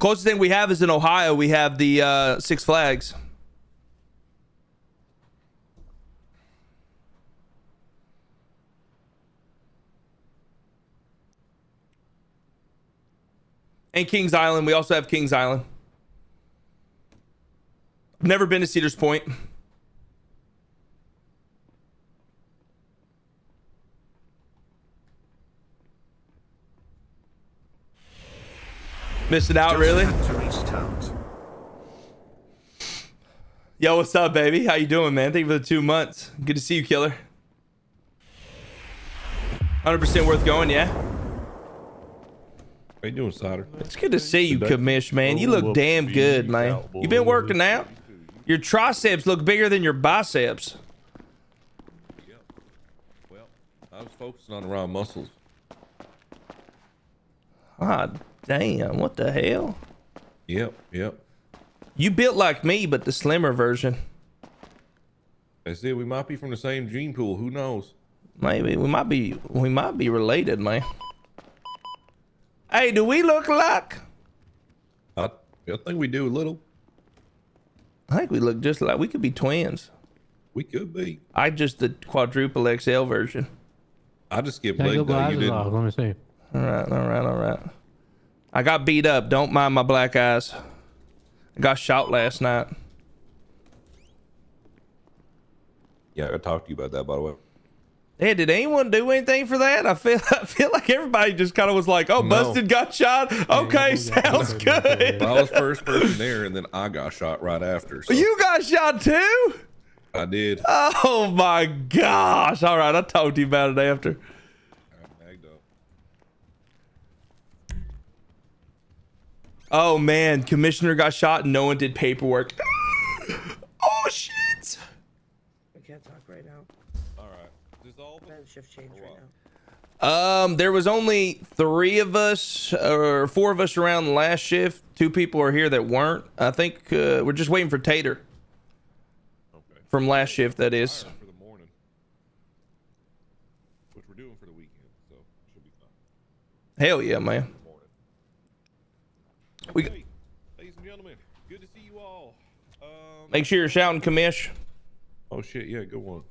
Closest thing we have is in Ohio. We have the Six Flags. And Kings Island. We also have Kings Island. I've never been to Cedars Point. Missing out, really? Yo, what's up, baby? How you doing, man? Thank you for the 2 months. Good to see you, killer. 100% worth going, yeah? How you doing, Sider? It's good to see you, Commish, man. You look damn good, man. You been working out? Your triceps look bigger than your biceps. Yep. Well, I was focusing on the wrong muscles. Ah, damn. What the hell? Yep. You built like me, but the slimmer version. I said we might be from the same gene pool. Who knows? Maybe we might be related, man. Hey, do we look alike? I think we do a little. I think we look just like we could be twins. We could be. I just the quadruple XL version. I just skipped Take leg your day. You glasses didn't. off. Let me see. All right. I got beat up. Don't mind my black eyes. I got shot last night. Yeah, I talked to you about that, by the way. Hey, did anyone do anything for that? I feel like everybody just kind of was like, "Oh, No. Busted got shot. Okay, sounds good." I was first person there, and then I got shot right after. So You got shot too? I did. Oh my gosh! All right, I'll talk to you about it after. I bagged up. Oh man, commissioner got shot and no one did paperwork. Oh shit! I can't talk right now. All right. Just all of us? Shift change Or right what? now. There was only 3 of us or 4 of us around the last shift. 2 people are here that weren't. I think we're just waiting for Tater Okay. from last shift. That is. For the morning, which we're doing for the weekend, so it should be fine. Hell yeah, man. Morning. We Hey, ladies and gentlemen, good to see you all. make sure you're shouting, commish. Oh shit, yeah, good one.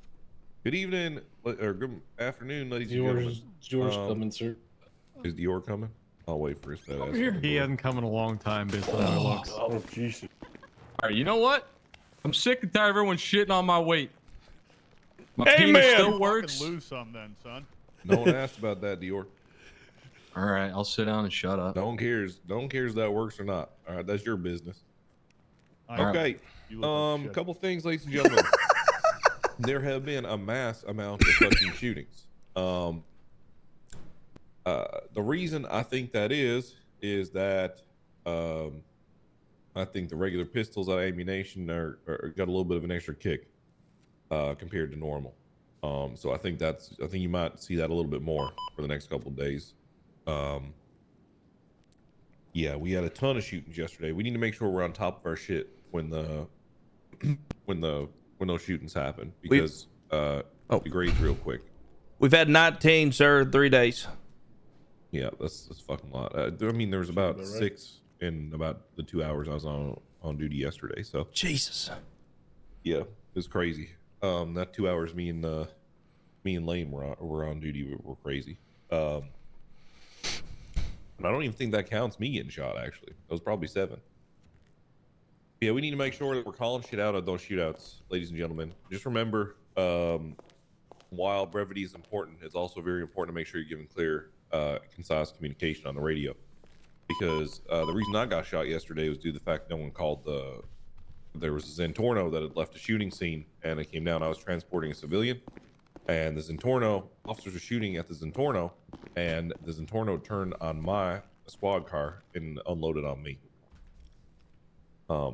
Good evening, or good afternoon, ladies and Yours gentlemen. coming, sir. Is Dior coming? I'll wait for his fat ass. He hasn't come in a long time based on how it looks. All Oh, Jesus. right, you know what? I'm sick and tired of everyone shitting on my weight. My Hey, penis man. still works. Lose some then, son. No one asked about that, Dior. All right, I'll sit down and shut up. No one cares. No one cares if that works or not. All right, that's your business. I- Okay. You look like shit. Couple things, ladies and gentlemen. There have been a mass amount of fucking shootings. The reason I think that is that I think the regular pistols out of ammunition are got a little bit of an extra kick compared to normal. So I think you might see that a little bit more for the next couple of days. Yeah, we had a ton of shootings yesterday. We need to make sure we're on top of our shit when those shootings happen, because it degrades real quick. We've had 19, sir, 3 days. Yeah, that's fucking a lot. I mean, there was about 6 in about the 2 hours I was on duty yesterday. So Jesus. yeah, it was crazy. That 2 hours me and Lane were on duty were crazy. And I don't even think that counts me getting shot. Actually, it was probably 7. Yeah, we need to make sure that we're calling shit out of those shootouts, ladies and gentlemen. Just remember, while brevity is important, it's also very important to make sure you're giving clear, concise communication on the radio. Because the reason I got shot yesterday was due to the fact no one called there was a Zentorno that had left a shooting scene, and it came down. I was transporting a civilian, and the Zentorno officers were shooting at the Zentorno, and the Zentorno turned on my squad car and unloaded on me.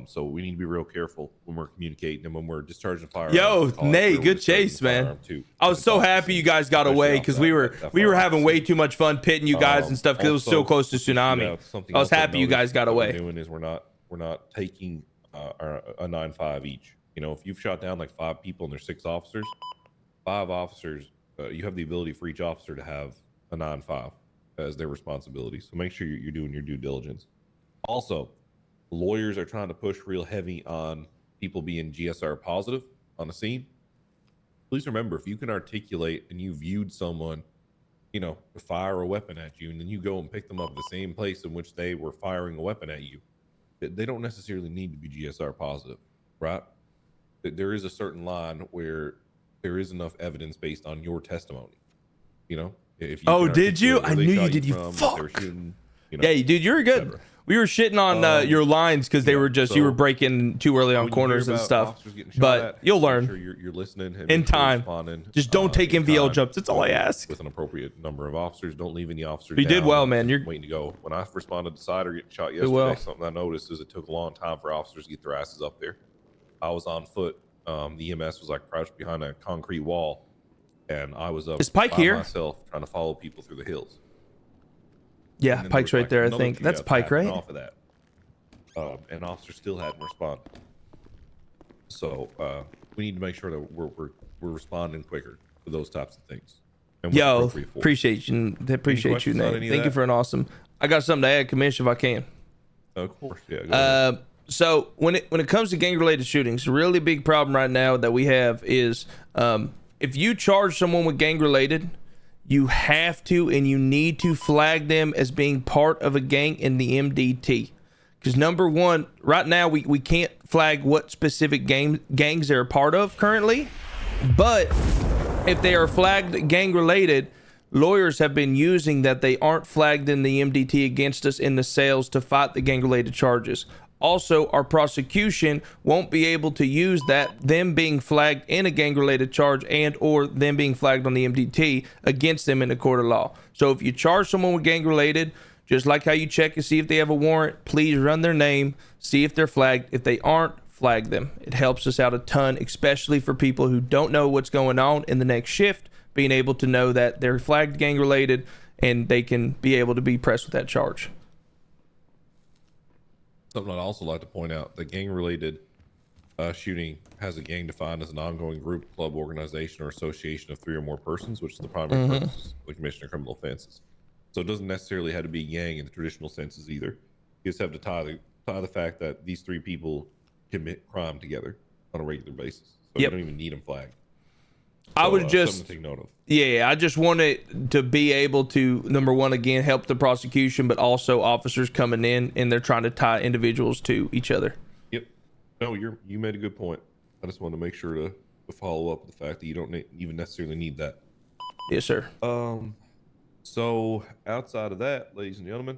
So we need to be real careful when we're communicating and when we're discharging firearms. Yo, Call out Nay, where we're good discharging chase, the man. firearm to. I was so happy you guys got away because we were having way too much fun pitting you guys and stuff because it was so close to tsunami. I was happy you guys got away. What we're doing is we're not taking a 9.5 each. You know, if you've shot down like 5 people and there's 6 officers, 5 officers, you have the ability for each officer to have a 9.5 as their responsibility. So make sure you're doing your due diligence. Also, lawyers are trying to push real heavy on people being GSR positive on the scene. Please remember, if you can articulate and you viewed someone, you know, fire a weapon at you, and then you go and pick them up at the same place in which they were firing a weapon at you, they don't necessarily need to be GSR positive, right? There is a certain line where there is enough evidence based on your testimony. You know, if you Oh, can did you? articulate where I they knew shot you did. You from, fuck. they were shooting, you know, Yeah, dude, you're good. etc. We were shitting on your lines because they yeah, were just you were so breaking too early on when you hear corners and about stuff. officers getting shot But at, you'll make learn sure you're listening and in make sure you're time. responding, Just don't take in MVL time jumps. That's all I ask. with an appropriate number of officers. Don't leave any officers You did down well, and man. You're waiting to go. When I responded to Cider getting shot Did yesterday, well. something I noticed is it took a long time for officers to get their asses up there. I was on foot. The EMS was like crouched behind a concrete wall, and I was up Is Pike by here? myself trying to follow people through the hills. Yeah, And then Pike's there was, right there. I another think that's shootout Pike, happened right? Off of that, and officers still hadn't responded. So we need to make sure that we're responding quicker to those types of things. And with Yo, appropriate force. appreciate you. Appreciate you, questions on Nate. any of Thank you that? for an awesome. I got something to add, Commission, if I can. Of course, yeah. Go ahead. So when it comes to gang related shootings, the really big problem right now that we have is if you charge someone with gang related, you have to and you need to flag them as being part of a gang in the MDT. Because number one, right now we can't flag what specific gangs they're a part of currently, but if they are flagged gang related, lawyers have been using that they aren't flagged in the MDT against us in the sales to fight the gang related charges. Also, our prosecution won't be able to use that them being flagged in a gang related charge and or them being flagged on the MDT against them in the court of law. So if you charge someone with gang related, just like how you check and see if they have a warrant, please run their name, see if they're flagged. If they aren't, flag them. It helps us out a ton, especially for people who don't know what's going on in the next shift, being able to know that they're flagged gang related and they can be able to be pressed with that charge. Something I'd also like to point out, the gang-related shooting has a gang defined as an ongoing group, club, organization, or association of 3 or more persons, which is the primary purpose of the Commission of Criminal Offenses. So it doesn't necessarily have to be a gang in the traditional senses either. You just have to tie the fact that these 3 people commit crime together on a regular basis. So you don't even need them flagged. I So, would just something to take note of. Yeah, I just wanted to be able to, number one, again, help the prosecution, but also officers coming in and they're trying to tie individuals to each other. Yep. No, you made a good point. I just wanted to make sure to follow up with the fact that you don't even necessarily need that. Yes, sir. So outside of that, ladies and gentlemen,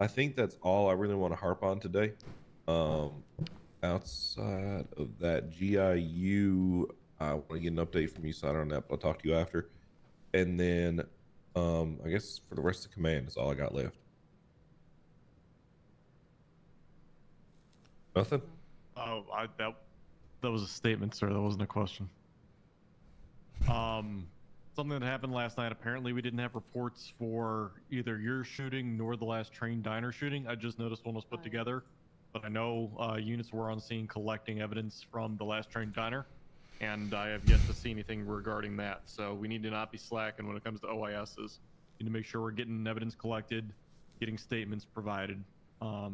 I think that's all I really want to harp on today. Outside of that, GIU, I want to get an update from you, Cider, on that, but I'll talk to you after. And then, I guess for the rest of command is all I got left. Nothing? Oh, that was a statement, sir. That wasn't a question. Something that happened last night. Apparently, we didn't have reports for either your shooting nor the last Train Diner shooting. I just noticed one was put together, but I know units were on scene collecting evidence from the last Train Diner, and I have yet to see anything regarding that. So we need to not be slacking when it comes to OISs. We need to make sure we're getting evidence collected, getting statements provided,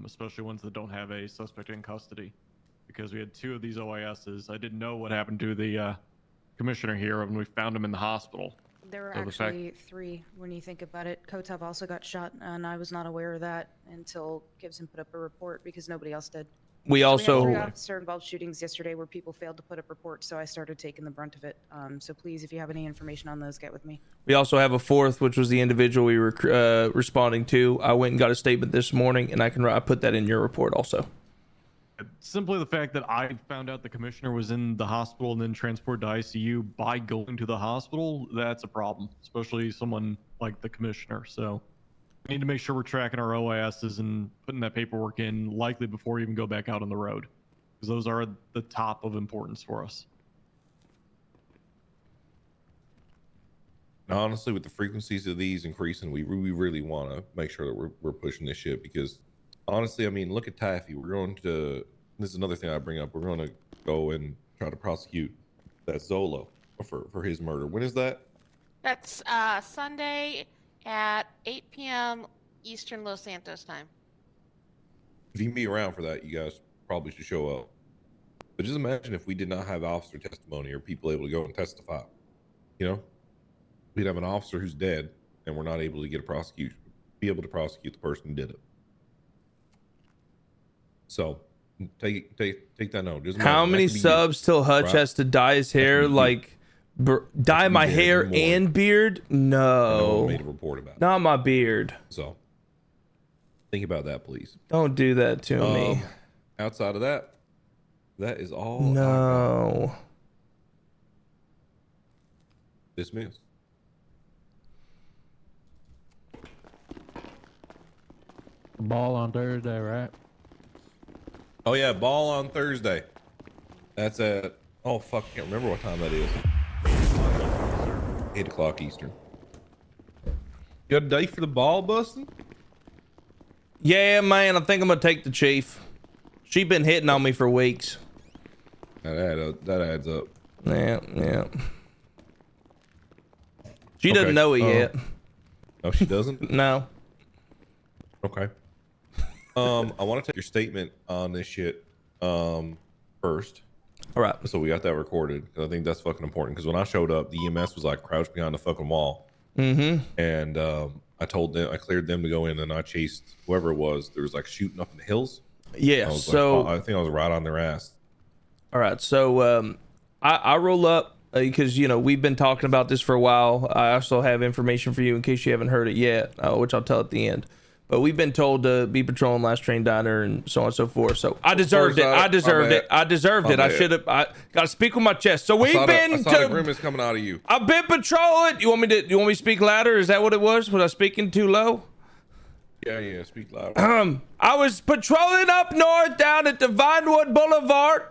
especially ones that don't have a suspect in custody, because we had 2 of these OISs. I didn't know what happened to the commissioner here when we found him in the hospital. There were So the fact- actually 3 when you think about it. Kotov also got shot, and I was not aware of that until Gibson put up a report because nobody else did. We We had also 3 officer-involved shootings yesterday where people failed to put up reports, so I started taking the brunt of it. So please, if you have any information on those, get with me. we also have a 4th, which was the individual we were responding to. I went and got a statement this morning, and I put that in your report also. Simply the fact that I found out the commissioner was in the hospital and then transported to ICU by going to the hospital, that's a problem, especially someone like the commissioner. So we need to make sure we're tracking our OISs and putting that paperwork in likely before we even go back out on the road, because those are the top of importance for us. And honestly, with the frequencies of these increasing, we really want to make sure that we're pushing this shit, because honestly, I mean, look at Taffy. We're going to, this is another thing I bring up, we're going to go and try to prosecute that Zolo for his murder. When is that? That's Sunday at 8 p.m. Eastern Los Santos time. if you can be around for that, you guys probably should show up. But just imagine if we did not have officer testimony or people able to go and testify. You know, we'd have an officer who's dead, and we're not able to get a prosecution, be able to prosecute the person who did it. So take that note. Just How imagine, many that could be you. subs till Hutch Right. has to dye his hair? be you. Like, dye be my dead hair in the morning. and beard? No one made No. a report about it. Not my beard. So think about that, please. Don't do that to me. Outside of that, that is all. I got. No. Dismissed. Ball on Thursday, right? Oh yeah, ball on Thursday. That's at, oh fuck, I can't remember what time that is. 8 o'clock Eastern. You got a date for the ball, Bussin? Yeah, man, I think I'm gonna take the chief. She been hitting on me for weeks. That adds up. Yeah. She doesn't Okay, know it yet. No, she doesn't? No. Okay. I want to take your statement on this shit first. All right. So we got that recorded, because I think that's fucking important. Because when I showed up, the EMS was like crouched behind the fucking wall. Mm-hmm. And I told them, I cleared them to go in, and I chased whoever it was. There was like shooting up in the hills. Yeah. I was So like, I think I was right on their ass. all right. So I roll up because we've been talking about this for a while. I also have information for you in case you haven't heard it yet, which I'll tell at the end. But we've been told to be patrolling Last Train Diner and so on and so forth. So I deserved it. I deserved it. I deserved it. I should have. I got to speak with my chest. So we've been. I saw the grimace coming out of you. I've been patrolling. You want me to speak louder? Is that what it was? Was I speaking too low? Yeah. Speak loud. I was patrolling up north down at the Vinewood Boulevard,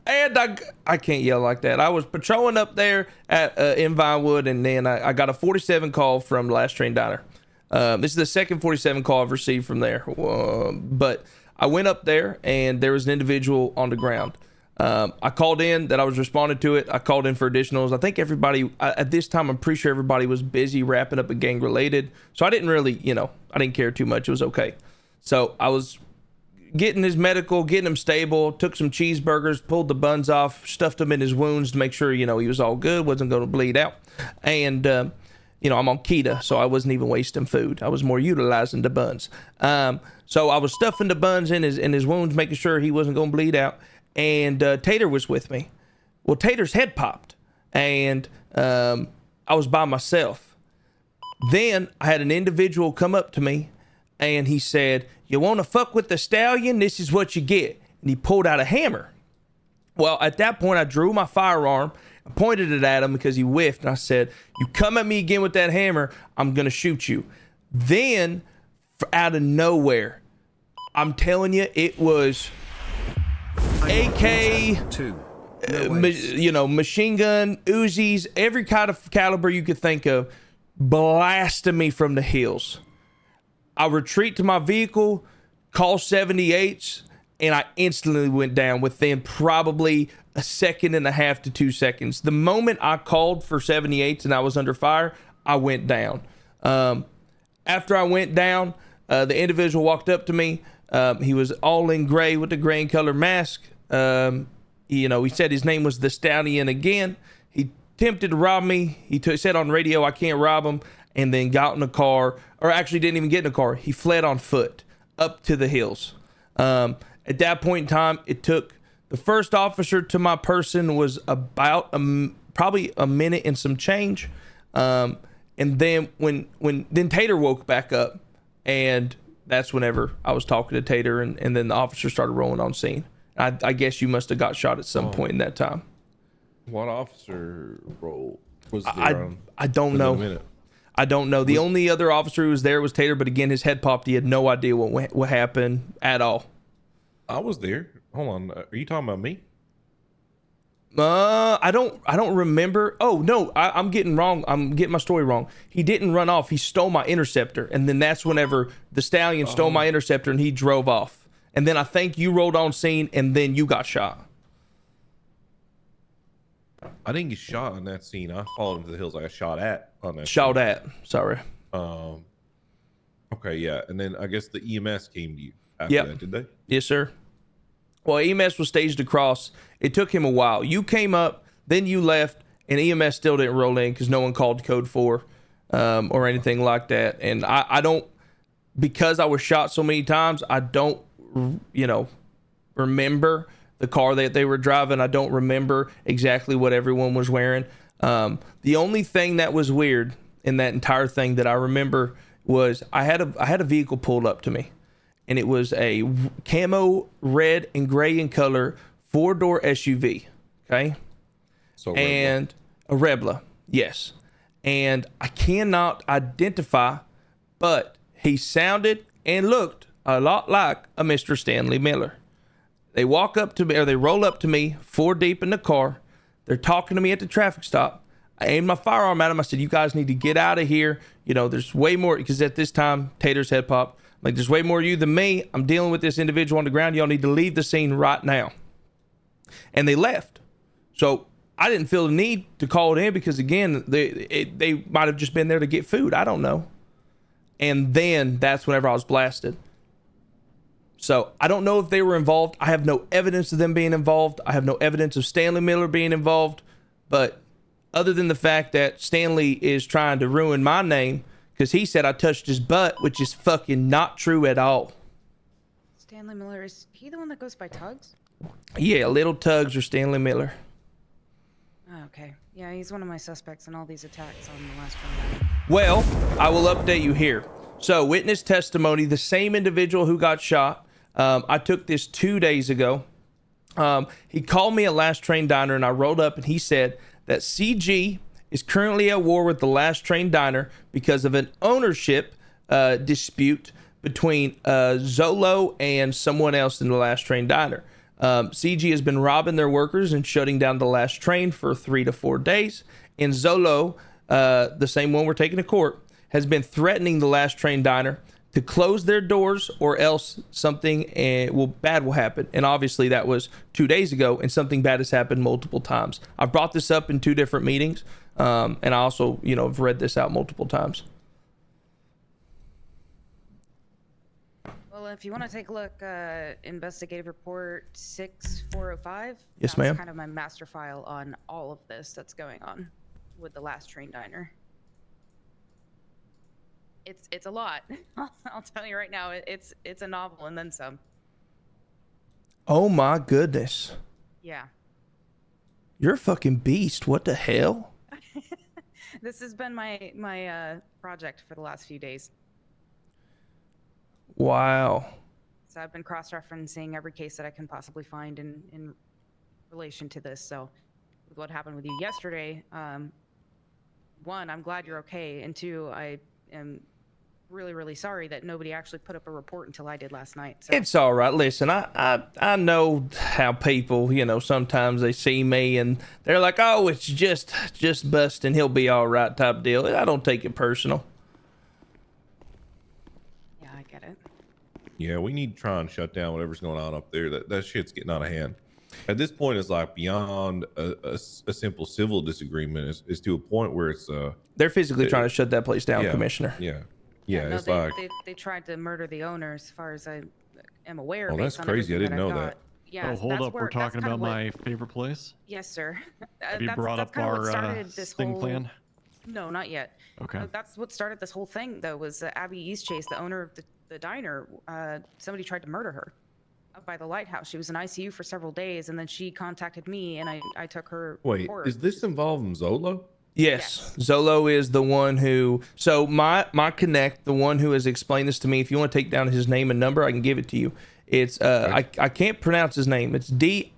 and I can't yell like that. I was patrolling up there at in Vinewood, and then I got a 47 call from Last Train Diner. This is the second 47 call I've received from there. But I went up there, and there was an individual on the ground. I called in that I was responding to it. I called in for additionals. I think everybody at this time, I'm pretty sure everybody was busy wrapping up a gang related. So I didn't really, I didn't care too much. It was okay. So I was getting his medical, getting him stable, took some cheeseburgers, pulled the buns off, stuffed them in his wounds to make sure, he was all good, wasn't going to bleed out. And, I'm on keto, so I wasn't even wasting food. I was more utilizing the buns. So I was stuffing the buns in his wounds, making sure he wasn't going to bleed out. And Tater was with me. Well, Tater's head popped, and I was by myself. Then I had an individual come up to me, and he said, "You want to fuck with the stallion? This is what you get." And he pulled out a hammer. Well, at that point, I drew my firearm. I pointed it at him because he whiffed, and I said, "You come at me again with that hammer, I'm going to shoot you." Then, out of nowhere, I'm telling you, it was AK, machine gun, Uzis, every kind of caliber you could think of, blasting me from the hills. I retreat to my vehicle, call 78s, and I instantly went down within probably a second and a half to 2 seconds. The moment I called for 78s and I was under fire, I went down. After I went down, the individual walked up to me. He was all in gray with the gray and color mask. He said his name was the Stallion again. He attempted to rob me. He said on radio, "I can't rob him," and then got in a car, or actually didn't even get in a car. He fled on foot up to the hills. At that point in time, it took the first officer to my person was about probably a minute and some change. And then when Tater woke back up, and that's whenever I was talking to Tater, and then the officer started rolling on scene. I guess you must have got shot at some point in that time. What officer role was there? I don't know. I don't know. The only other officer who was there was Tater, but again, his head popped. He had no idea what happened at all. I was there. Hold on. Are you talking about me? I don't remember. Oh no, I'm getting wrong. I'm getting my story wrong. He didn't run off. He stole my interceptor, and then that's whenever the Stallion stole my interceptor and he drove off. And then I think you rolled on scene, and then you got shot. I didn't get shot on that scene. I followed him to the hills. I got shot at on that. Shot at. Sorry. I Okay, yeah, and then I guess the EMS came to you after Yep. that, did they? Yes, sir. Well, EMS was staged across. It took him a while. You came up, then you left, and EMS still didn't roll in because no one called code 4 or anything like that. And I don't, because I was shot so many times, I don't, remember the car that they were driving. I don't remember exactly what everyone was wearing. The only thing that was weird in that entire thing that I remember was I had a vehicle pulled up to me, and it was a camo red and gray in color 4-door SUV. Okay. So And a Rebla. Yes. And I cannot identify, but he sounded and looked a lot like a Mr. Stanley Miller. They walk up to me, or they roll up to me 4 deep in the car. They're talking to me at the traffic stop. I aimed my firearm at him. I said, you guys need to get out of here. There's way more, because at this time, Tater's head pop. Like, there's way more of you than me. I'm dealing with this individual on the ground. Y'all need to leave the scene right now. And they left. So I didn't feel the need to call it in because, again, they might have just been there to get food. I don't know. And then that's whenever I was blasted. So I don't know if they were involved. I have no evidence of them being involved. I have no evidence of Stanley Miller being involved. But other than the fact that Stanley is trying to ruin my name because he said I touched his butt, which is fucking not true at all. Stanley Miller, is he the one that goes by Tugs? Yeah, Little Tugs or Stanley Miller. Oh, okay. Yeah, he's one of my suspects in all these attacks on the last one. Well, I will update you here. So, witness testimony, the same individual who got shot. I took this 2 days ago. He called me at Last Train Diner, and I rolled up, and he said that CG is currently at war with the Last Train Diner because of an ownership dispute between Zolo and someone else in the Last Train Diner. CG has been robbing their workers and shutting down the last train for 3 to 4 days. And Zolo, the same one we're taking to court, has been threatening the Last Train Diner to close their doors or else something bad will happen. And obviously that was 2 days ago, and something bad has happened multiple times. I've brought this up in 2 different meetings, and I also, have read this out multiple times. Well, if you want to take a look, investigative report 6405. Yes, that's ma'am. Kind of my master file on all of this that's going on with the Last Train Diner. It's a lot. I'll tell you right now. It's a novel and then some. Oh my goodness. Yeah. You're a fucking beast. What the hell? This has been my project for the last few days. Wow. So I've been cross-referencing every case that I can possibly find in relation to this. So with what happened with you yesterday, 1, I'm glad you're okay, and 2, I am really, really sorry that nobody actually put up a report until I did last night. So. It's all right. Listen, I know how people, sometimes they see me and they're like, oh, it's just Bustin, he'll be all right type deal. I don't take it personal. Yeah, I get it. Yeah, we need to try and shut down whatever's going on up there. That shit's getting out of hand. At this point, it's like beyond a simple civil disagreement. It's to a point where it's They're physically trying to shut that place down, Commissioner. Yeah, no, it's they tried to murder the owner, as far as I am aware. Oh, that's crazy. I didn't know that. Yeah. Oh, hold up. We're talking about my favorite place. Yes, sir. Have you brought up our sting plan? No, not yet. Okay. That's what started this whole thing, though, was Abby Eastchase, the owner of the diner. Somebody tried to murder her up by the lighthouse. She was in ICU for several days, and then she contacted me, and I took her. Wait, report. is this involving Zolo? Yes. Zolo is the one who, so my connect, the one who has explained this to me. If you want to take down his name and number, I can give it to you. It's I can't pronounce his name. It's Dieter.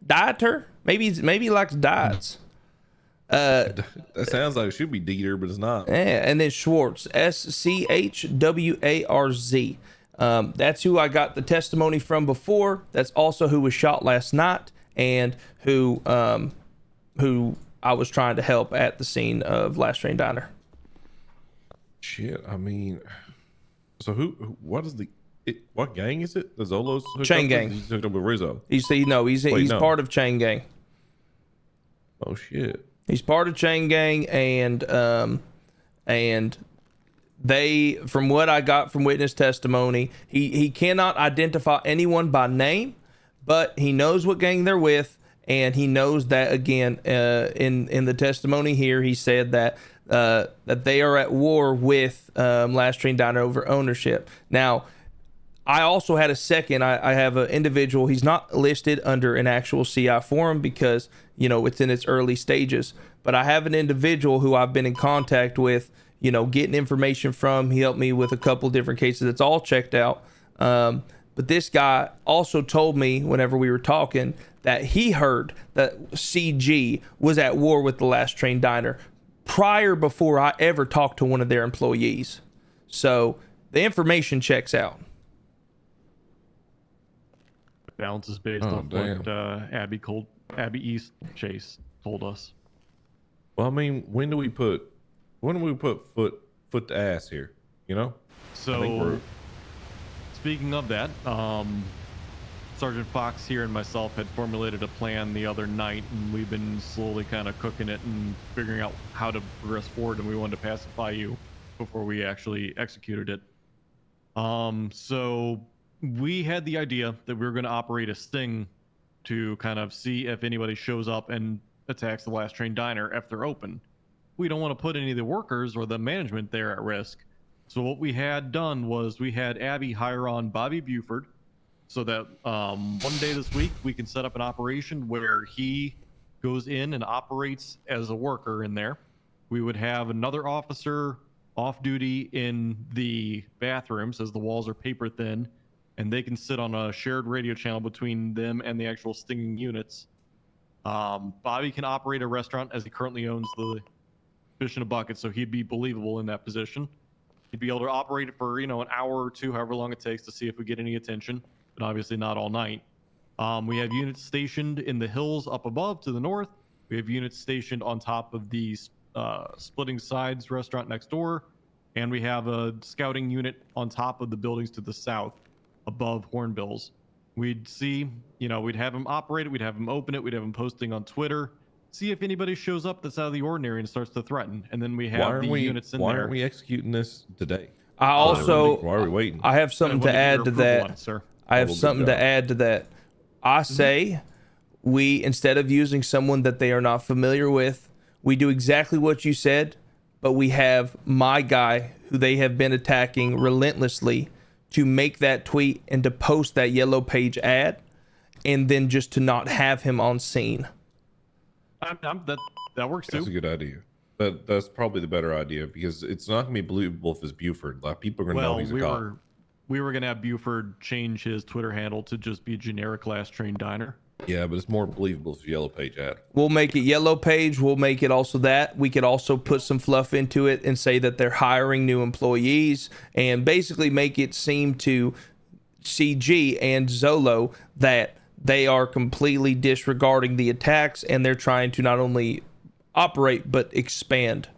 Dieter? Maybe he likes diets. That sounds like it should be Dieter, but it's not. Yeah, and then Schwartz, Schwarz. That's who I got the testimony from before. That's also who was shot last night, and who I was trying to help at the scene of Last Train Diner. Shit, I mean, so what gang is it? The Zolos? Chang gang. He's hooked up with Rizzo. He's part of Chang gang. Oh shit. He's part of Chang gang, and and from what I got from witness testimony, he cannot identify anyone by name, but he knows what gang they're with, and he knows that, again, in the testimony here, he said that they are at war with Last Train Diner over ownership. Now, I also had a second. I have an individual. He's not listed under an actual CI forum because, it's in its early stages. But I have an individual who I've been in contact with, getting information from. He helped me with a couple different cases. It's all checked out. But this guy also told me whenever we were talking that he heard that CG was at war with the Last Train Diner before I ever talked to one of their employees. So the information checks out. Balance is based off what Abby East Chase told us. Well, I mean, when do we put foot to ass here? So, speaking of that, Sergeant Fox here and myself had formulated a plan the other night, and we've been slowly kind of cooking it and figuring out how to progress forward, and we wanted to pacify you before we actually executed it. So we had the idea that we were going to operate a sting to kind of see if anybody shows up and attacks the Last Train Diner if they're open. We don't want to put any of the workers or the management there at risk. So what we had done was we had Abby hire on Bobby Buford so that one day this week we can set up an operation where he goes in and operates as a worker in there. We would have another officer off duty in the bathrooms as the walls are paper thin, and they can sit on a shared radio channel between them and the actual stinging units. Bobby can operate a restaurant as he currently owns the Fish in a Bucket, so he'd be believable in that position. He'd be able to operate it for, an hour or two, however long it takes to see if we get any attention, but obviously not all night. We have units stationed in the hills up above to the north. We have units stationed on top of the Splitting Sides restaurant next door, and we have a scouting unit on top of the buildings to the south above Hornbills. We'd see, we'd have him operate it, we'd have him open it, we'd have him posting on Twitter, see if anybody shows up that's out of the ordinary and starts to threaten, and then we have units in there. Why aren't we executing this today? I also, why are we waiting? I have something to add to that. Sir. I have something to add to that. I say we, instead of using someone that they are not familiar with, we do exactly what you said, but we have my guy who they have been attacking relentlessly to make that tweet and to post that yellow page ad, and then just to not have him on scene. That works too. That's a good idea. That's probably the better idea, because it's not gonna be believable if it's Buford. Like, people are gonna know he's a cop. We were gonna have Buford change his Twitter handle to just be generic Last Train Diner. Yeah, but it's more believable if it's a yellow page ad. We'll make it yellow page. We'll make it also that. We could also put some fluff into it and say that they're hiring new employees, and basically make it seem to CG and Zolo that they are completely disregarding the attacks, and they're trying to not only operate but expand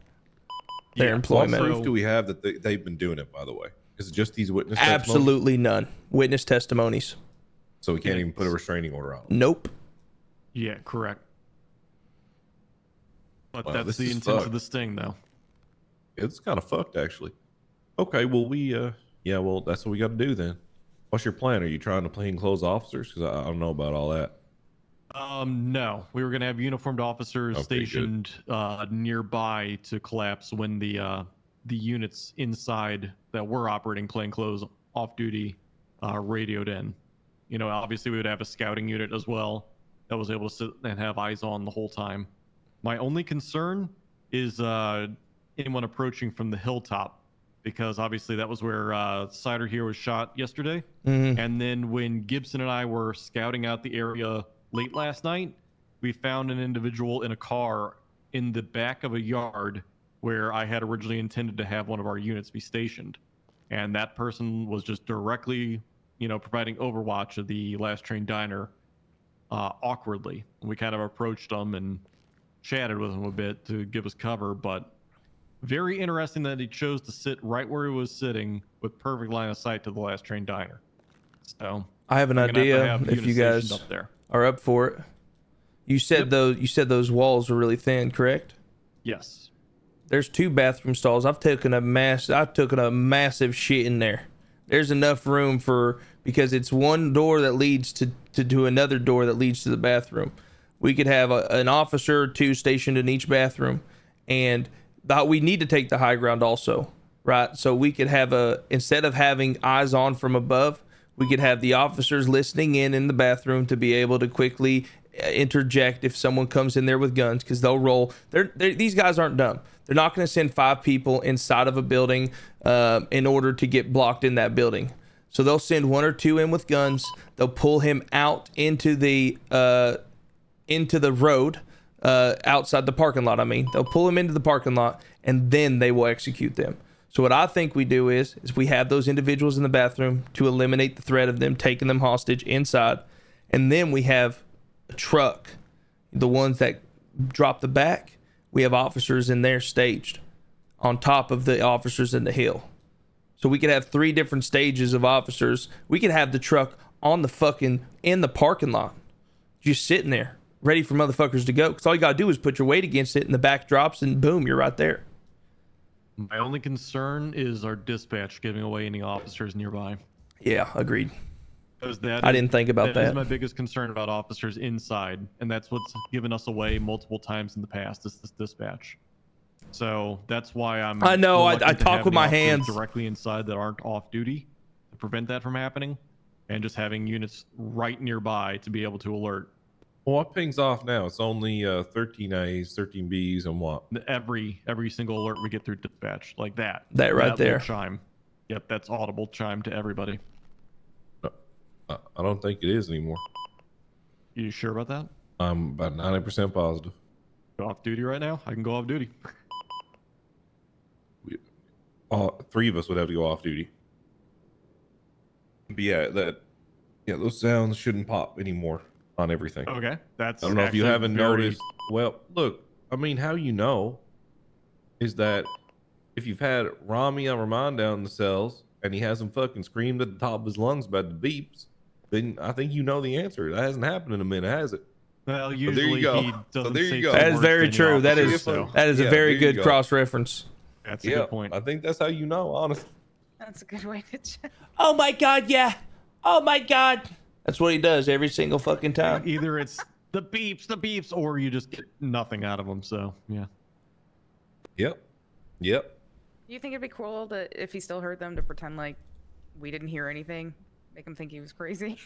their employment. What proof do we have that they've been doing it, by the way? Is it just these witness testimonies? Absolutely none. Witness testimonies. So we can't even put a restraining order on them? Nope. Yeah, correct. But Wow, that's the intent of the sting, though. It's kind of fucked, actually. Okay, well, well, that's what we got to do then. What's your plan? Are you trying to plainclothes officers? Because I don't know about all that. No. We were going to have uniformed officers stationed nearby to collapse when the units inside that were operating plainclothes off-duty radioed in. Obviously we would have a scouting unit as well that was able to sit and have eyes on the whole time. My only concern is anyone approaching from the hilltop, because obviously that was where Cider here was shot yesterday. Mm-hmm. And then when Gibson and I were scouting out the area late last night, we found an individual in a car in the back of a yard where I had originally intended to have one of our units be stationed. And that person was just directly, providing overwatch of the Last Train Diner awkwardly. We kind of approached him and chatted with him a bit to give us cover, but very interesting that he chose to sit right where he was sitting with perfect line of sight to the Last Train Diner. So I have an idea if you guys up there. are up for it. You said those walls were really thin, correct? Yes. There's 2 bathroom stalls. I've taken a massive shit in there. There's enough room because it's one door that leads to another door that leads to the bathroom. We could have an officer or 2 stationed in each bathroom, and we need to take the high ground also, right? So we could have instead of having eyes on from above, we could have the officers listening in the bathroom to be able to quickly interject if someone comes in there with guns, because they'll roll. These guys aren't dumb. They're not going to send 5 people inside of a building in order to get blocked in that building. So they'll send 1 or 2 in with guns. They'll pull him out into the road outside the parking lot. I mean, they'll pull him into the parking lot, and then they will execute them. So what I think we do is we have those individuals in the bathroom to eliminate the threat of them taking them hostage inside, and then we have a truck, the ones that drop the back. We have officers in there staged on top of the officers in the hill. So we could have 3 different stages of officers. We could have the truck on in the parking lot, just sitting there, ready for motherfuckers to go. Because all you gotta do is put your weight against it, and the back drops, and boom, you're right there. My only concern is our dispatch giving away any officers nearby. Yeah, agreed. I didn't think about that. That is my biggest concern about officers inside, and that's what's given us away multiple times in the past, is this dispatch. So that's why I know, I talk with my hands directly inside that aren't off duty to prevent that from happening, and just having units right nearby to be able to alert. Well, what pings off now? It's only 13 A's, 13 B's, and what? Every single alert we get through dispatch, like that. That right there. Chime. Yep, that's audible chime to everybody. I don't think it is anymore. You sure about that? I'm about 90% positive. Go off duty right now? I can go off duty. All 3 of us would have to go off duty. But yeah, those sounds shouldn't pop anymore on everything. Okay, that's. I don't know if you haven't noticed. Well, look, I mean, how you know is that if you've had Rami or Rahman down in the cells and he hasn't fucking screamed at the top of his lungs about the beeps, then I think you know the answer. That hasn't happened in a minute, has it? Well, usually he doesn't say That is very true. That is a very good cross reference. That's a good point. I think that's how you know, honestly. That's a good way to check. Oh my god, yeah. Oh my god. That's what he does every single fucking time. Either it's the beeps, or you just get nothing out of them. So yeah. Yep. Do you think it'd be cool if he still heard them to pretend like we didn't hear anything, make him think he was crazy?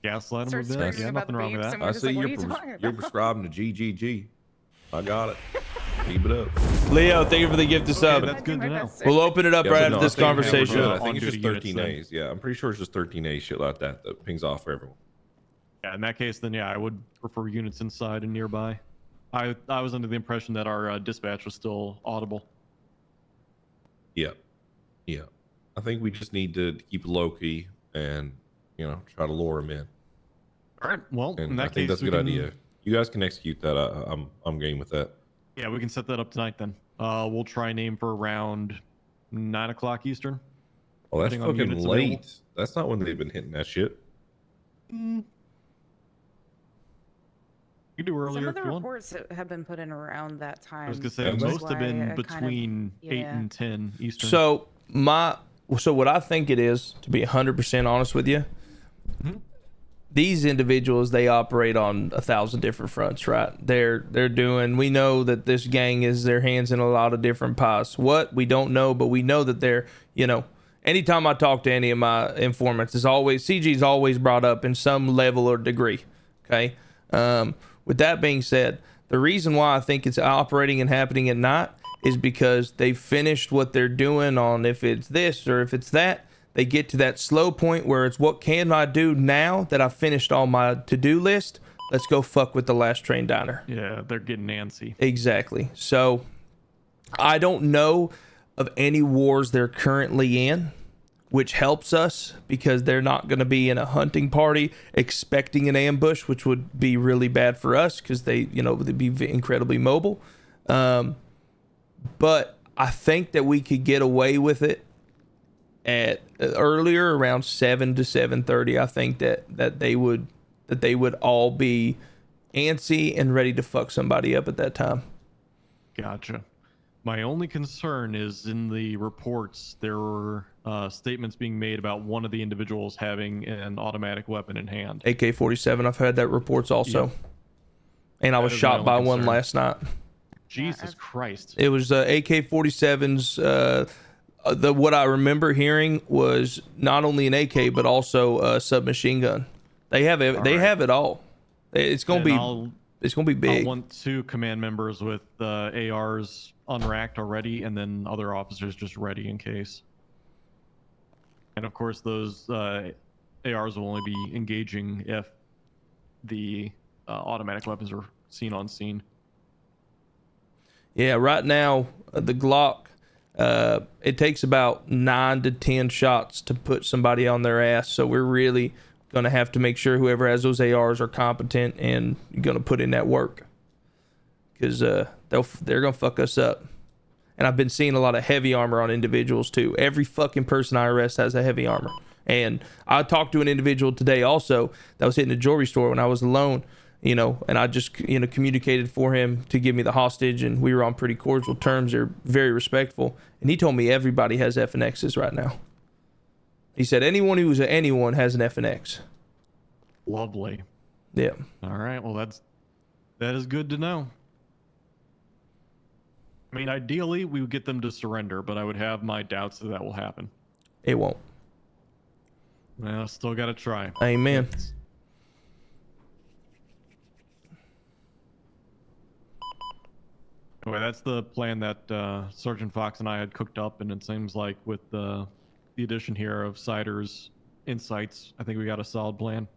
Gaslight him a Start bit. Yeah, about nothing the wrong with beeps that. and we're I just see like, what are you talking you're about? prescribing to GGG. I got it. Keep it up. Leo, thank you for the gift of sub. That's good to know. We'll open it up right but after this I think we're conversation. good. I think it's On-duty just 13 units, A's. Yeah, I'm pretty sure it's just 13 A's, shit like that pings off for everyone. Yeah, in that case, then yeah, I would prefer units inside and nearby. I was under the impression that our dispatch was still audible. Yeah. I think we just need to keep it low key and try to lure him in. All right. Well, in And that I think case, that's a we good can- idea. You guys can execute that. I'm game with that. Yeah, we can set that up tonight then. We'll try and aim for around 9 o'clock Eastern. Oh, that's Depending on fucking units late. available. That's not when they've been hitting that shit. You can do earlier Some of if the you want. reports have been put in around that time. I was gonna say That's most have why I been kind of- between 8 yeah. and 10 Eastern. So what I think it is, to be 100% honest with you, Mhm. these individuals, they operate on 1,000 different fronts, right? We know that this gang is their hands in a lot of different pies. What we don't know, but we know that they're, anytime I talk to any of my informants, CG's always brought up in some level or degree. Okay. With that being said, the reason why I think it's operating and happening at night is because they finished what they're doing on, if it's this or if it's that, they get to that slow point where it's, what can I do now that I finished all my to-do list? Let's go fuck with the last train diner. yeah, they're getting antsy. Exactly. So I don't know of any wars they're currently in, which helps us because they're not going to be in a hunting party expecting an ambush, which would be really bad for us because they'd be incredibly mobile. But I think that we could get away with it at earlier, around 7 to 7:30. I think that they would all be antsy and ready to fuck somebody up at that time. Gotcha. My only concern is in the reports, there were statements being made about one of the individuals having an automatic weapon in hand. AK-47. I've had that reports also. Yep. And I was That is my shot only by one concern. last night. Jesus I've- Christ. It was AK-47s. What I remember hearing was not only an AK but also a submachine gun. They have it. They right. have it all. It's gonna And be. I'll It's gonna be big. want 2 command members with ARs unracked already, and then other officers just ready in case. And of course, those ARs will only be engaging if the automatic weapons are seen on scene. Yeah, right now the Glock, it takes about 9 to 10 shots to put somebody on their ass. So we're really gonna have to make sure whoever has those ARs are competent and gonna put in that work, because they're gonna fuck us up. And I've been seeing a lot of heavy armor on individuals too. Every fucking person I arrest has a heavy armor. And I talked to an individual today also that was hitting a jewelry store when I was alone, and I just, communicated for him to give me the hostage, and we were on pretty cordial terms. They're very respectful. And he told me everybody has FNXs right now. He said anyone who's anyone has an FNX. Lovely. Yeah. All right. Well, that is good to know. I mean, ideally, we would get them to surrender, but I would have my doubts that will happen. It won't. Well, still got to try. Amen. Anyway, that's the plan that Sergeant Fox and I had cooked up, and it seems like with the addition here of Cider's insights, I think we got a solid plan.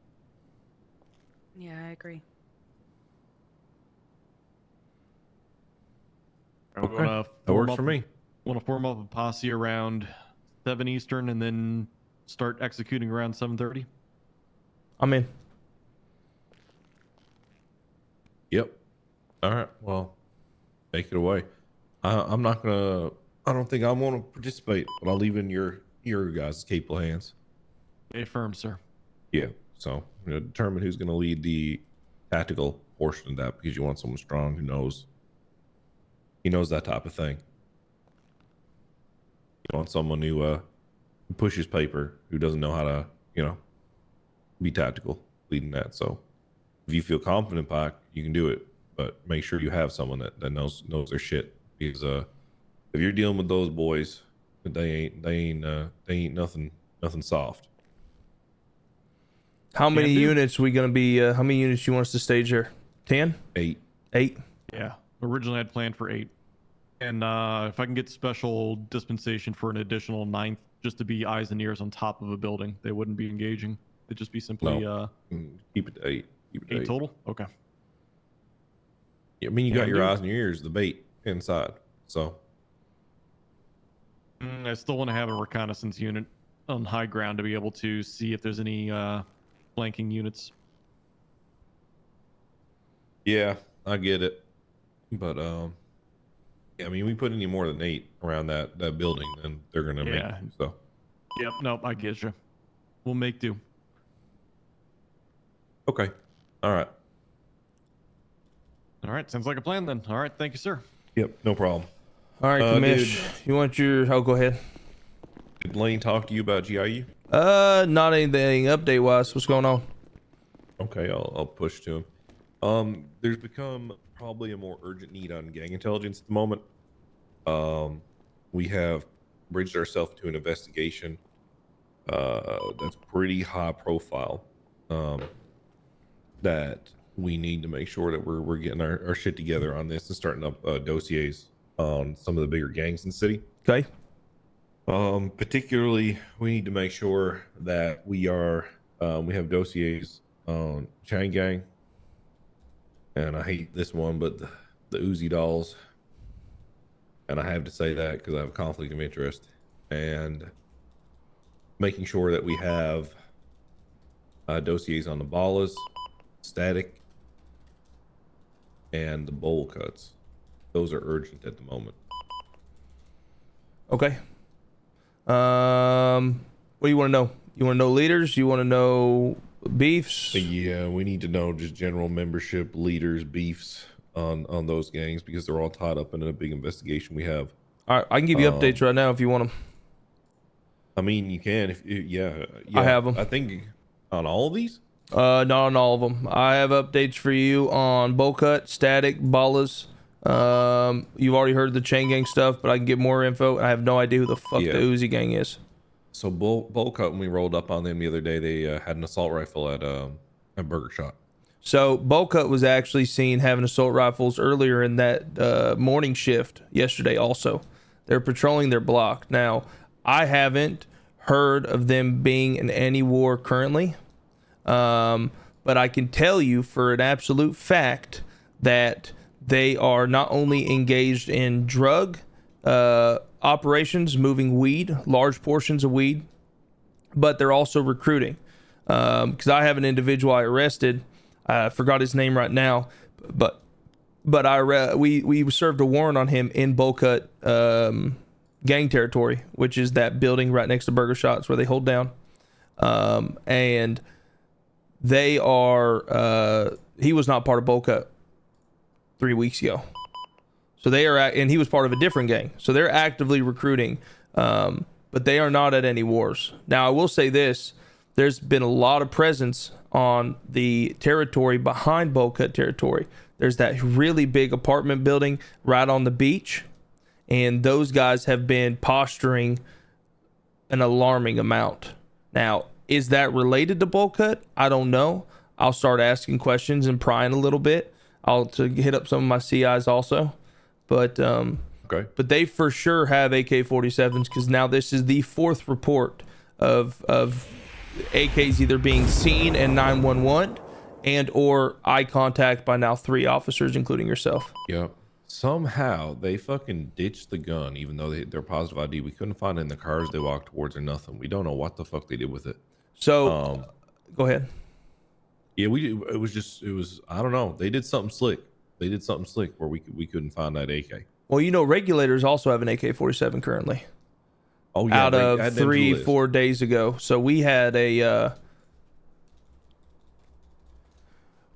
Yeah, I agree. Okay. That works for me. Want to form up a posse around 7 Eastern and then start executing around 7:30? I'm in. Yep. All right. Well, take it away. I'm not gonna. I don't think I want to participate, but I'll leave it in your guys' capable hands. A firm, sir. Yeah. So I'm gonna determine who's gonna lead the tactical portion of that, because you want someone strong who knows. He knows that type of thing. You want someone who pushes paper, who doesn't know how to, be tactical, leading that. So if you feel confident, Pac, you can do it, but make sure you have someone that knows their shit. Because if you're dealing with those boys, they ain't nothing soft. How many units we gonna be? How many units you want us to stage here? 10? 8. 8? Yeah. Originally, I'd planned for 8. And if I can get special dispensation for an additional 9th, just to be eyes and ears on top of a building, they wouldn't be engaging. They'd just be simply Keep it to 8. Keep it to 8 total? Okay. Yeah, I mean, you got Can your do. eyes and your ears, the bait inside. So I still want to have a reconnaissance unit on high ground to be able to see if there's any flanking units. yeah, I get it. But yeah, I mean, we put any more than 8 around that building, then they're gonna make Yeah. it, so. Yep. Nope. I get you. We'll make do. Okay. All right. All right. Sounds like a plan then. All right. Thank you, sir. Yep, no problem. All right, Commish. You want your? Oh, go ahead. Did Lane talk to you about GIU? Not anything update wise. What's going on? Okay, I'll push to him. There's become probably a more urgent need on gang intelligence at the moment. We have bridged ourselves to an investigation that's pretty high profile. That we need to make sure that we're getting our shit together on this and starting up dossiers on some of the bigger gangs in the city. Okay. Particularly, we need to make sure that we have dossiers on Chang gang, and I hate this one, but the Uzi dolls, and I have to say that because I have a conflict of interest, and making sure that we have dossiers on the ballas, static, and the bowl cuts. Those are urgent at the moment. Okay. What do you want to know? You want to know leaders? You want to know beefs? Yeah, we need to know just general membership, leaders, beefs, on those gangs because they're all tied up in a big investigation we have. All right, I can give you updates right now if you want them. I mean, you can if yeah. I have them. I think on all of these. Not on all of them. I have updates for you on Bowl Cut, Static, Ballas. You've already heard the Chang gang stuff, but I can get more info. I have no idea who the fuck the Uzi gang is. So Bowl Cut, when we rolled up on them the other day, they had an assault rifle at Burger Shot. So Bowl Cut was actually seen having assault rifles earlier in that morning shift yesterday. Also, they're patrolling their block now. I haven't heard of them being in any war currently. But I can tell you for an absolute fact that they are not only engaged in drug operations, moving weed, large portions of weed, but they're also recruiting. Because I have an individual I arrested. I forgot his name right now, but we served a warrant on him in Bowl Cut gang territory, which is that building right next to Burger Shots where they hold down. And they are he was not part of Bowl Cut 3 weeks ago, so they are and he was part of a different gang, so they're actively recruiting, but they are not at any wars. Now I will say this: there's been a lot of presence on the territory behind Bowl Cut territory. There's that really big apartment building right on the beach, and those guys have been posturing an alarming amount. Now, is that related to Bowl Cut? I don't know. I'll start asking questions and prying a little bit. I'll to hit up some of my CIs also. But Okay. But they for sure have AK-47s, because now this is the fourth report of AKs either being seen in 911 and or eye contact by now 3 officers, including yourself. Yeah. Somehow they fucking ditched the gun, even though they're positive ID. We couldn't find it in the cars they walked towards or nothing. We don't know what the fuck they did with it. So go ahead. Yeah, it was I don't know. They did something slick. Where we couldn't find that AK. Well, you know, regulators also have an AK-47 currently. Oh yeah, out of 3-4 days ago. So we had a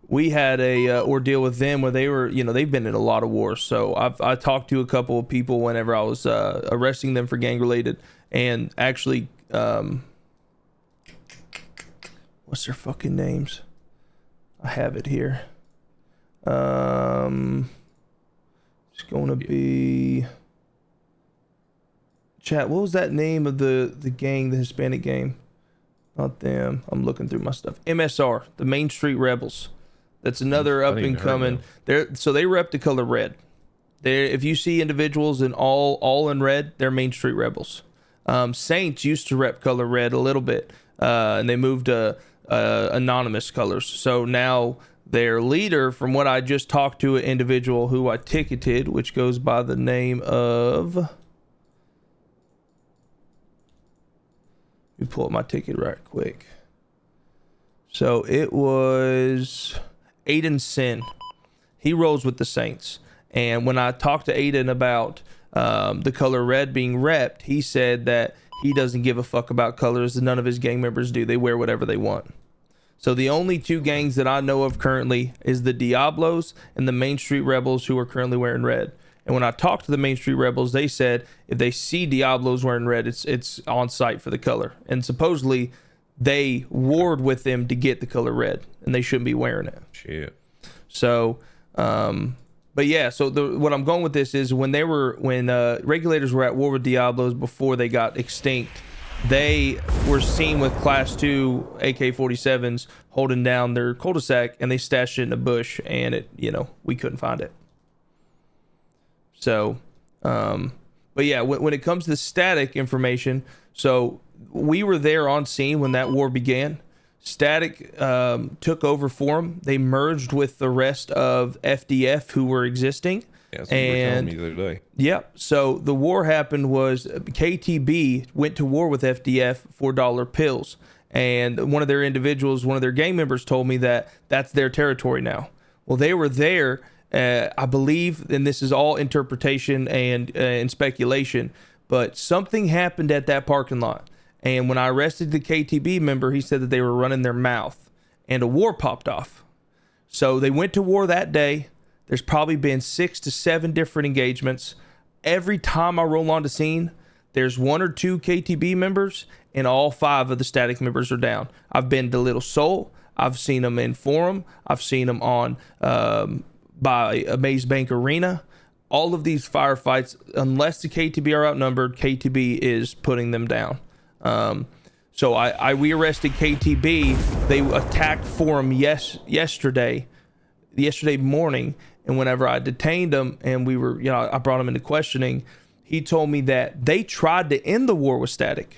ordeal with them where they were, you know, they've been in a lot of wars. So I talked to a couple of people whenever I was arresting them for gang related, and actually what's their fucking names? I have it here. It's going to be chat. What was that name of the gang, the Hispanic gang? Not them. I'm looking through my stuff. MSR, the Main Street Rebels. That's another up and coming. So they rep the color red. If you see individuals in all in red, they're Main Street Rebels. Saints used to rep color red a little bit, and they moved to anonymous colors. So now their leader, from what I just talked to, an individual who I ticketed, which goes by the name of, let me pull up my ticket right quick. So it was Aiden Sin. He rolls with the Saints. And when I talked to Aiden about the color red being repped, he said that he doesn't give a fuck about colors, and none of his gang members do. They wear whatever they want. So the only 2 gangs that I know of currently is the Diablos and the Main Street Rebels, who are currently wearing red. And when I talked to the Main Street Rebels, they said if they see Diablos wearing red, it's on site for the color. And supposedly they warred with them to get the color red, and they shouldn't be wearing it. Shit. So, but yeah, so what I'm going with this is when regulators were at war with Diablos before they got extinct, they were seen with class 2 AK-47s holding down their cul-de-sac, and they stashed it in a bush, and we couldn't find it. So, but yeah, when it comes to static information, so we were there on scene when that war began. Static took over for them. They merged with the rest of FDF who were existing. Yeah, that's what you were telling me the other day. Yep. So the war happened was KTB went to war with FDF for dollar pills. And one of their individuals, one of their gang members told me that that's their territory now. Well, they were there, I believe, and this is all interpretation and speculation, but something happened at that parking lot. And when I arrested the KTB member, he said that they were running their mouth, and a war popped off. So they went to war that day. There's probably been 6 to 7 different engagements. Every time I roll onto scene, there's 1 or 2 KTB members, and all 5 of the static members are down. I've been to Little Seoul. I've seen them in Forum. I've seen them on by Maze Bank Arena. All of these firefights, unless the KTB are outnumbered, KTB is putting them down. So we arrested KTB. They attacked Forum yesterday morning, and whenever I detained them and I brought him into questioning, he told me that they tried to end the war with Static.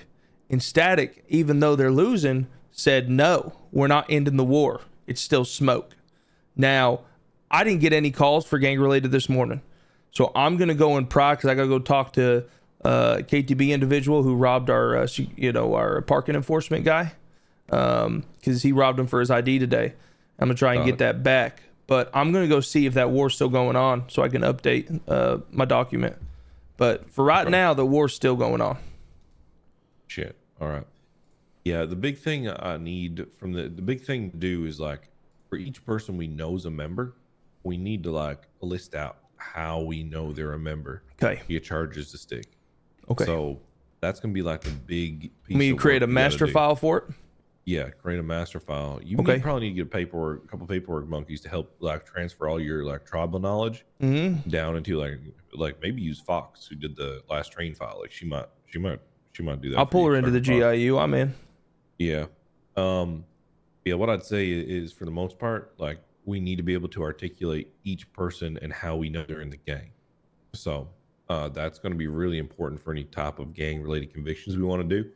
And Static, even though they're losing, said, no, we're not ending the war. It's still smoke. Now, I didn't get any calls for gang related this morning. So I'm going to go and pry because I got to go talk to KTB individual who robbed our parking enforcement guy because he robbed him for his ID today. I'm going to try and get that back. But I'm going to go see if that war's still going on so I can update my document. But for right now, the war's still going on. Shit. All right. Yeah, the big thing I need from the big thing to do is like for each person we know is a member, we need to like list out how we know they're a member. Okay. Your charges to stick. Okay. So that's gonna be like the big piece. You create a master file for it? Yeah, create a master file. You probably need to get a couple paperwork monkeys to help like transfer all your like tribal knowledge down into like maybe use Fox who did the last train file. Like she might do that. I'll pull her into the GIU. I'm in. Yeah. What I'd say is for the most part, like we need to be able to articulate each person and how we know they're in the gang. So that's going to be really important for any type of gang related convictions we want to do.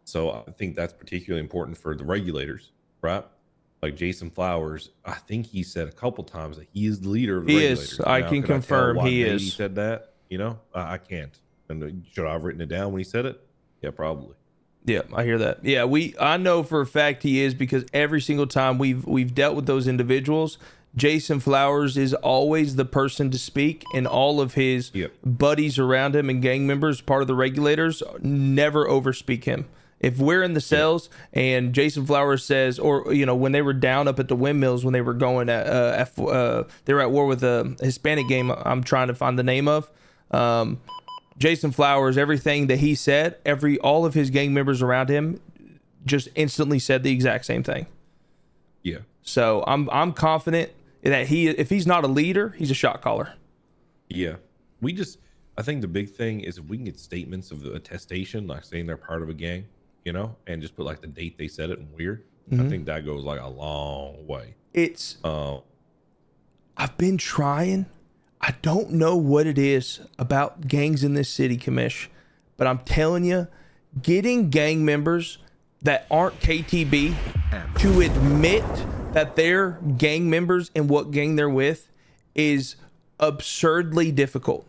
So I think that's particularly important for the regulators, right? Like Jason Flowers, I think he said a couple times that he is the leader of the regulators. He is. I can confirm he is. He said that, I can't. And should I have written it down when he said it? Yeah, probably. Yeah, I hear that. Yeah, I know for a fact he is because every single time we've dealt with those individuals, Jason Flowers is always the person to speak, and all of his buddies around him and gang members, part of the regulators, never overspeak him. If we're in the cells and Jason Flowers says, or when they were down up at the windmills when they were going at they were at war with a Hispanic game I'm trying to find the name of. Jason Flowers, everything that he said, all of his gang members around him just instantly said the exact same thing. Yeah. So I'm confident that if he's not a leader, he's a shot caller. Yeah. I think the big thing is if we can get statements of the attestation, like saying they're part of a gang, and just put like the date they said it and weird. I think that goes like a long way. I've been trying. I don't know what it is about gangs in this city, Commish, but I'm telling you, getting gang members that aren't KTB to admit that they're gang members and what gang they're with is absurdly difficult.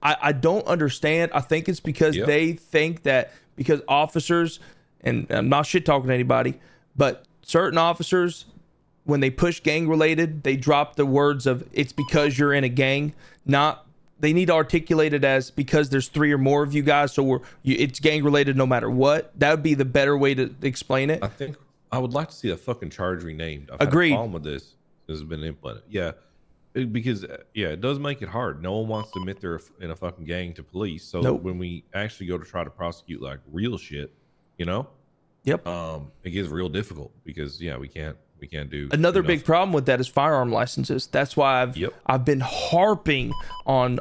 I don't understand. I think it's because they think that because officers, and I'm not shit talking to anybody, but certain officers, when they push gang related, they drop the words of it's because you're in a gang. They need to articulate it as because there's 3 or more of you guys, so it's gang related no matter what. That would be the better way to explain it. I think I would like to see a fucking charge renamed. I've Agreed. had a problem with this. This has been implemented. Yeah. Because it does make it hard. No one wants to admit they're in a fucking gang to police. So when we actually go to try to prosecute like real shit, Yep. It gets real difficult because we can't do another enough. big problem with that is firearm licenses. That's why I've been harping on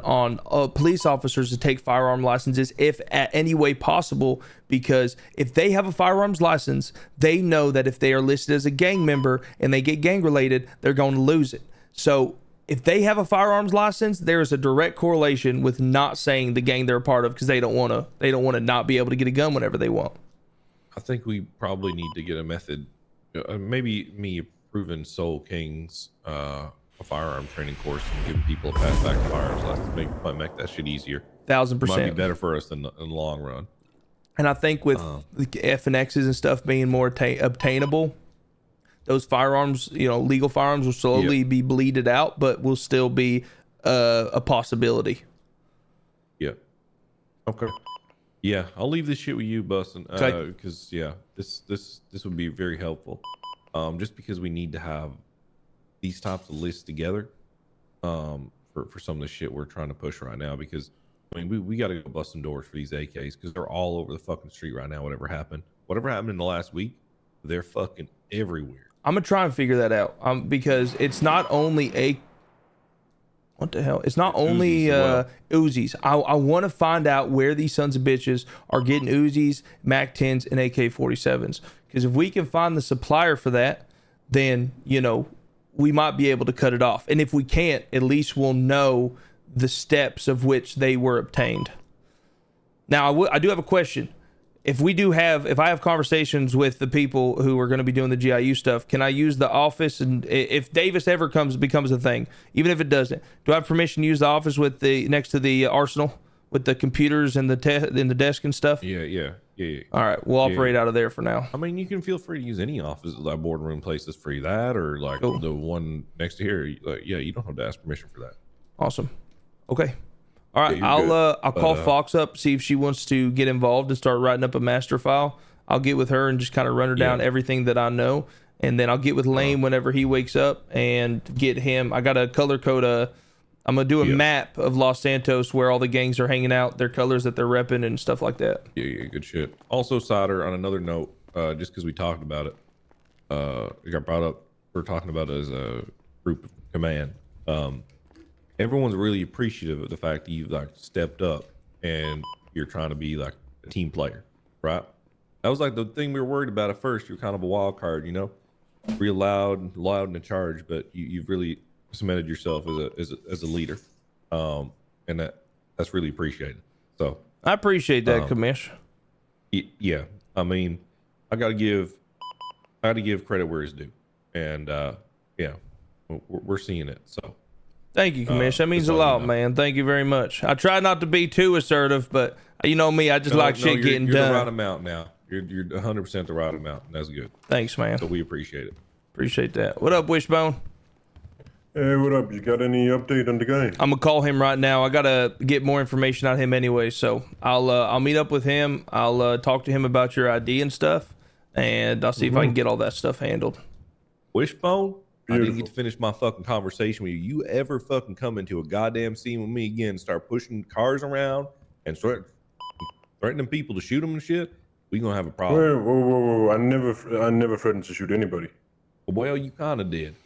police officers to take firearm licenses if at any way possible, because if they have a firearms license, they know that if they are listed as a gang member and they get gang related, they're going to lose it. So if they have a firearms license, there is a direct correlation with not saying the gang they're a part of because they don't want to not be able to get a gun whenever they want. I think we probably need to get a method. Maybe me approving Soul King's a firearm training course and giving people a pass back to firearms license might make that shit easier. 1000%. Might be better for us in the long run. And I think with the FNXs and stuff being more obtainable, those firearms, legal firearms will slowly be bleeded out, but will still be a possibility. Yeah. Okay. Yeah, I'll leave this shit with you, Bussin, because this would be very helpful. Just because we need to have these types of lists together, for some of the shit we're trying to push right now, because I mean we got to go busting doors for these AKs because they're all over the fucking street right now. Whatever happened in the last week, they're fucking everywhere. I'm gonna try and figure that out. Because it's not only what the hell? It's not only Uzis. I want to find out where these sons of bitches are getting Uzis, Mac 10s, and AK-47s. Because if we can find the supplier for that, then we might be able to cut it off. And if we can't, at least we'll know the steps of which they were obtained. Now, I do have a question. If I have conversations with the people who are going to be doing the GIU stuff, can I use the office? And if Davis ever becomes a thing, even if it doesn't, do I have permission to use the office with next to the arsenal with the computers and the desk and stuff? Yeah. All right, we'll operate out of there for now. I mean, you can feel free to use any office, like boardroom places for that, or like Cool. the one next to here. You don't have to ask permission for that. Awesome. Okay. All right, Yeah, I'll call Fox up, see if she wants to get involved and start writing up a master file. I'll get with her and just kind of run her down everything that I know, and then I'll get with Lane whenever he wakes up and get him. I got a color code. I'm gonna do a map of Los Santos where all the gangs are hanging out, their colors that they're repping, and stuff like that. Yeah, good shit. Also, Cider, on another note, just because we talked about it, it got brought up. We're talking about it as a group command. Everyone's really appreciative of the fact that you've stepped up and you're trying to be like a team player, right? That was like the thing we were worried about at first. You're kind of a wild card, real loud and in charge, but you've really cemented yourself as a leader, and that's really appreciated. So I appreciate that, Commish. Yeah, I mean, I gotta give credit where it's due, and we're seeing it. So. Thank you, Commish. That means a lot, man. Thank you very much. I try not to be too assertive, but you know me, I just like shit getting you're done. The right amount now. You're 100% the right amount, and that's good. Thanks, man. So we appreciate it. Appreciate that. What up, Wishbone? Hey, what up? You got any update on the guy? I'm gonna call him right now. I gotta get more information on him anyway, so I'll meet up with him. I'll talk to him about your ID and stuff, and I'll see if I can get all that stuff handled. Wishbone? Beautiful. I didn't get to finish my fucking conversation with you. You ever fucking come into a goddamn scene with me again and start pushing cars around and start threatening people to shoot them and shit, we gonna have a problem. Whoa. I never threatened to shoot anybody. Well, you kind of did.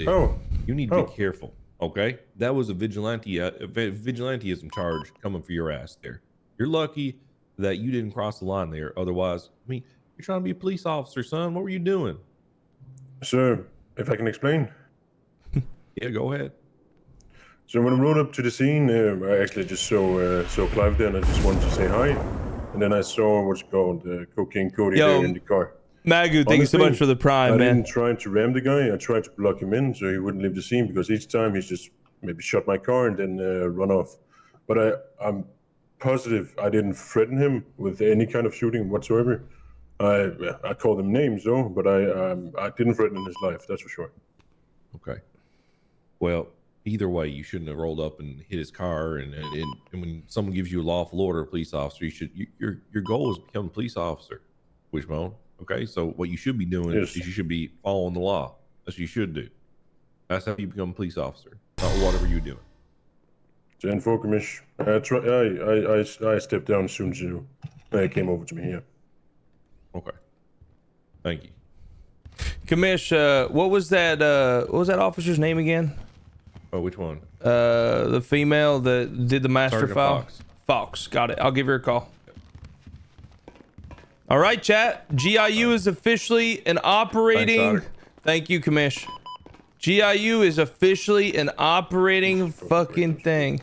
Oh. You need to be careful, okay? That was a vigilanteism charge coming for your ass there. You're lucky that you didn't cross the line there. Otherwise, I mean, you're trying to be a police officer, son. What were you doing? Sir, if I can explain. Yeah, go ahead. So when I rode up to the scene, I actually just saw Clive there, and I just wanted to say hi. And then I saw what's called Cocaine Cody there in the car. Magu, thank you so much for the prime, man. I didn't try to ram the guy. I tried to block him in so he wouldn't leave the scene, because each time he's just maybe shot my car and then run off. But I'm positive I didn't threaten him with any kind of shooting whatsoever. I called him names though, but I didn't threaten his life. That's for sure. Okay. Well, either way, you shouldn't have rolled up and hit his car. And when someone gives you a lawful order, a police officer, your goal is to become a police officer, Wishbone. Okay, so what you should be doing is you should be following the law. That's what you should do. That's how you become a police officer, not whatever you're doing. 10-4, Commish. I stepped down as soon as you came over to me here. Okay. Thank you. Commish, what was that officer's name again? Oh, which one? The female that did the master Sergeant file. Fox. Fox, got it. I'll give her a call. All right, chat. GIU is officially an operating. Thank you, Commish. GIU is officially an operating fucking thing.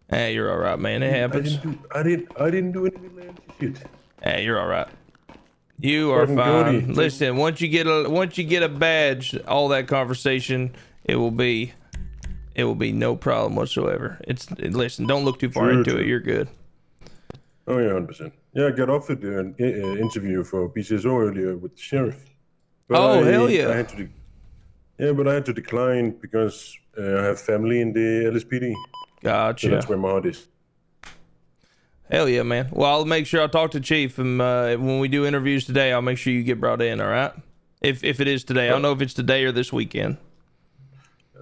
Hey, you're all right, man. It happens. I didn't do anything like shit. Hey, you're all right. You are fine. Listen, once you get a badge, all that conversation, it will be no problem whatsoever. Listen, don't look too far into it. You're good. Oh yeah, 100%. Yeah, I got offered an interview for BCSO earlier with the sheriff. But hell yeah! But I had to decline because I have family in the LSPD. Gotcha. So that's where my heart is. Hell yeah, man. Well, I'll make sure I'll talk to Chief, and when we do interviews today, I'll make sure you get brought in. All right? If it is today, I don't know if it's today or this weekend.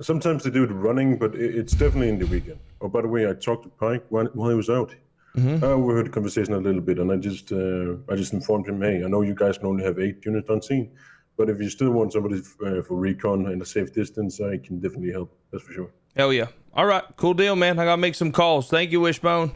Sometimes they do it running, but it's definitely in the weekend. Oh, by the way, I talked to Pike while he was out. We heard the conversation a little bit, and I just informed him, hey, I know you guys can only have 8 units on scene, but if you still want somebody for recon and a safe distance, I can definitely help. That's for sure. Hell yeah. All right, cool deal, man. I gotta make some calls. Thank you, Wishbone.